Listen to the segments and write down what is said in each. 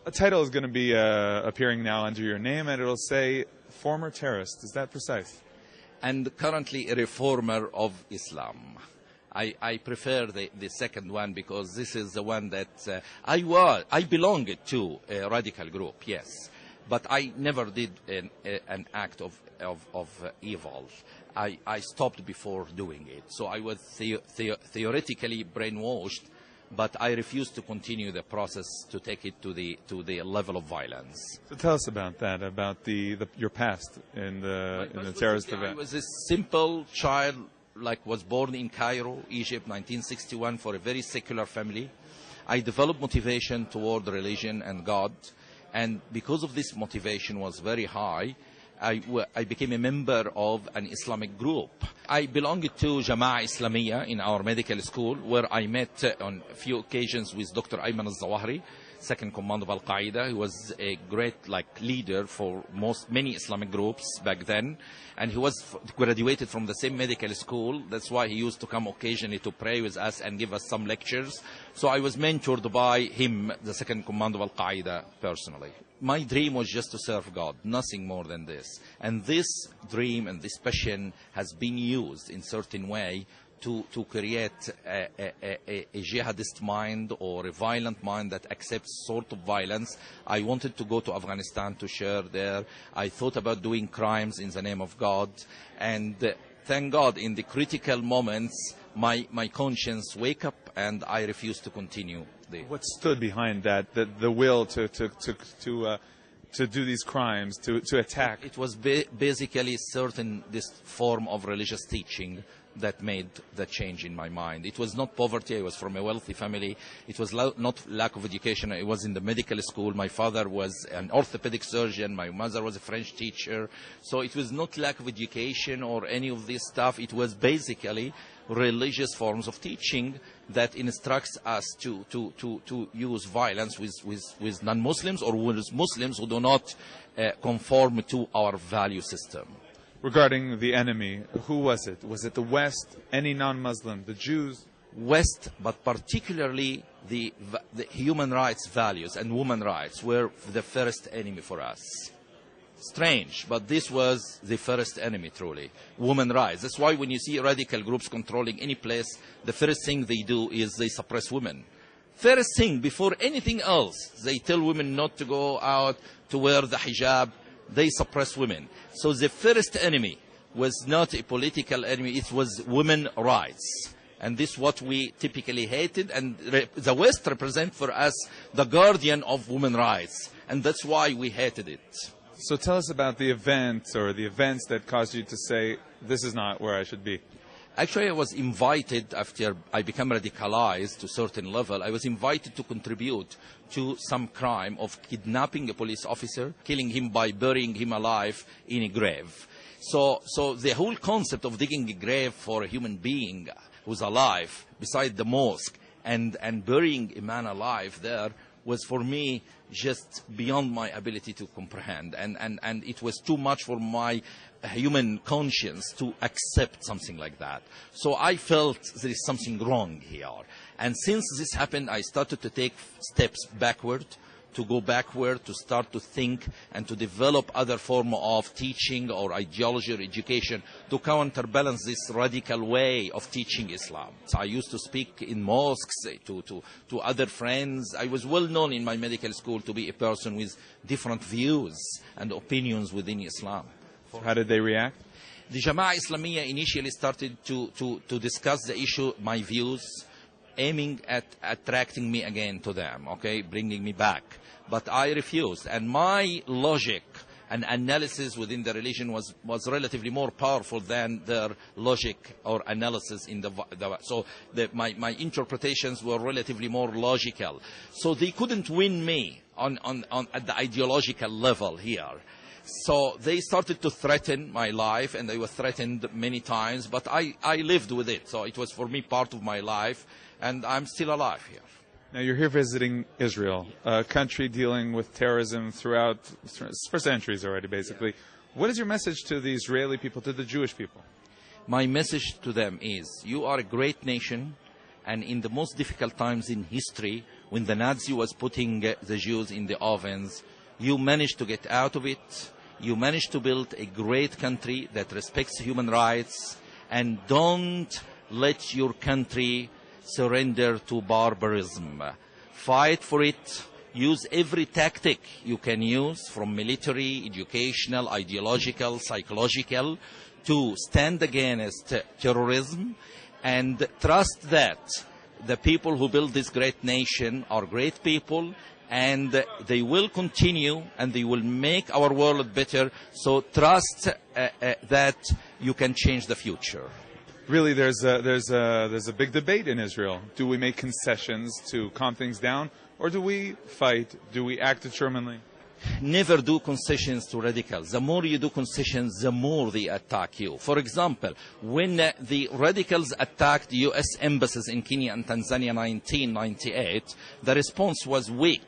A title is going to be appearing now under your name, and it'll say former terrorist. Is that precise? And currently a reformer of Islam. I prefer the second one because this is the one that I belonged to a radical group, yes, but I never did an act of evil. I stopped before doing it, so I was theoretically brainwashed, but I refused to continue the process to take it to the level of violence. So tell us about that, about your past in the terrorist event. I was a simple child, was born in Cairo, Egypt, 1961, for a very secular family. I developed motivation toward religion and God, and because of this motivation was very high, I became a member of an Islamic group. I belonged to Jama'ah Islamiyya in our medical school, where I met on a few occasions with Dr. Ayman al-Zawahri, second command of Al-Qaeda. He was a great leader for many Islamic groups back then, and he was graduated from the same medical school. That's why he used to come occasionally to pray with us and give us some lectures. So I was mentored by him, the second command of Al-Qaeda, personally. My dream was just to serve God, nothing more than this. And this dream and this passion has been used in certain way to create a jihadist mind or a violent mind that accepts sort of violence. I wanted to go to Afghanistan to share there. I thought about doing crimes in the name of God. And thank God, in the critical moments, my conscience wake up and I refuse to continue. What stood behind that, the will to do these crimes, to attack? It was basically this form of religious teaching that made the change in my mind. It was not poverty. I was from a wealthy family. It was not lack of education. I was in the medical school. My father was an orthopedic surgeon. My mother was a French teacher. So it was not lack of education or any of this stuff. It was basically religious forms of teaching that instructs us to use violence with non-Muslims or with Muslims who do not conform to our value system. Regarding the enemy, who was it? Was it the West, any non-Muslim, the Jews? West, but particularly the human rights values and women rights were the first enemy for us. Strange, but this was the first enemy, truly. Women rights. That's why when you see radical groups controlling any place, the first thing they do is they suppress women. First thing, before anything else, they tell women not to go out, to wear the hijab. They suppress women. So the first enemy was not a political enemy, it was women's rights. And this is what we typically hated, and the West represents for us the guardian of women's rights, and that's why we hated it. So tell us about the event or the events that caused you to say, this is not where I should be. Actually, I was invited after I became radicalized to a certain level. I was invited to contribute to some crime of kidnapping a police officer, killing him by burying him alive in a grave. So the whole concept of digging a grave for a human being who's alive beside the mosque and burying a man alive there was for me just beyond my ability to comprehend. And it was too much for my human conscience to accept something like that. So I felt there is something wrong here. And since this happened, I started to take steps backward, to go backward, to start to think and to develop other form of teaching or ideology or education to counterbalance this radical way of teaching Islam. So I used to speak in mosques to other friends. I was well known in my medical school to be a person with different views and opinions within Islam. How did they react? The Jama'ah Islamiyya initially started to discuss the issue, my views, aiming at attracting me again to them, okay, bringing me back. But I refused, and my logic and analysis within the religion was relatively more powerful than their logic or analysis in my interpretations were relatively more logical. So they couldn't win me at the ideological level here. So they started to threaten my life, and they were threatened many times, but I lived with it. So it was for me part of my life, and I'm still alive here. Now you're here visiting Israel, a country dealing with terrorism for centuries already, basically. Yeah. What is your message to the Israeli people, to the Jewish people? My message to them is, you are a great nation, and in the most difficult times in history, when the Nazi was putting the Jews in the ovens. You managed to get out of it. You managed to build a great country that respects human rights, and don't let your country surrender to barbarism. Fight for it. Use every tactic you can use, from military, educational, ideological, psychological, to stand against terrorism, and trust that the people who build this great nation are great people, and they will continue, and they will make our world better. So trust that you can change the future. Really, there's a big debate in Israel. Do we make concessions to calm things down, or do we fight? Do we act determinedly? Never do concessions to radicals. The more you do concessions, the more they attack you. For example, when the radicals attacked U.S. embassies in Kenya and Tanzania in 1998, the response was weak.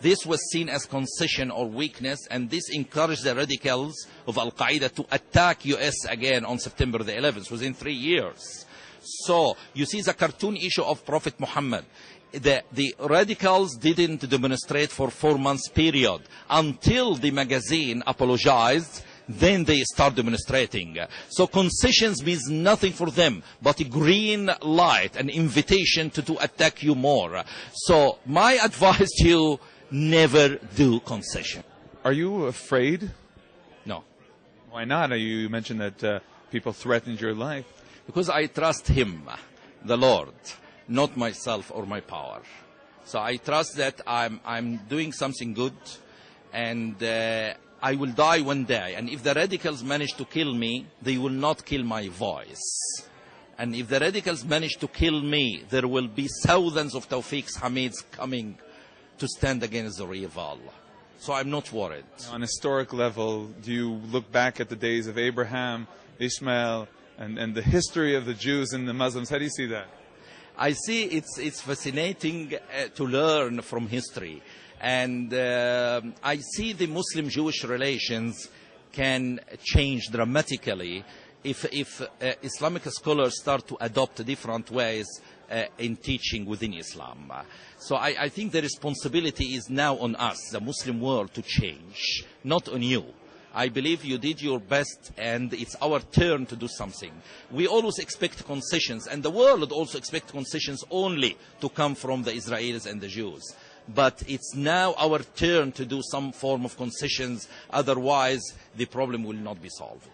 This was seen as concession or weakness, and this encouraged the radicals of Al-Qaeda to attack U.S. again on September the 11th, within 3 years. So, you see the cartoon issue of Prophet Muhammad. The radicals didn't demonstrate for 4 months period until the magazine apologized. Then they start demonstrating. So concessions means nothing for them but a green light, an invitation to attack you more. So my advice to you, never do concession. Are you afraid? No. Why not? You mentioned that people threatened your life. Because I trust Him, the Lord, not myself or my power. So I trust that I'm doing something good, and I will die one day. And if the radicals manage to kill me, they will not kill my voice. And if the radicals manage to kill me, there will be thousands of Tawfiqs Hamids coming to stand against the evil. So I'm not worried. On a historic level, do you look back at the days of Abraham, Ishmael, and the history of the Jews and the Muslims? How do you see that? I see it's fascinating to learn from history. And I see the Muslim-Jewish relations can change dramatically if Islamic scholars start to adopt different ways in teaching within Islam. So I think the responsibility is now on us, the Muslim world, to change, not on you. I believe you did your best, and it's our turn to do something. We always expect concessions, and the world also expects concessions only to come from the Israelis and the Jews. But it's now our turn to do some form of concessions, otherwise the problem will not be solved.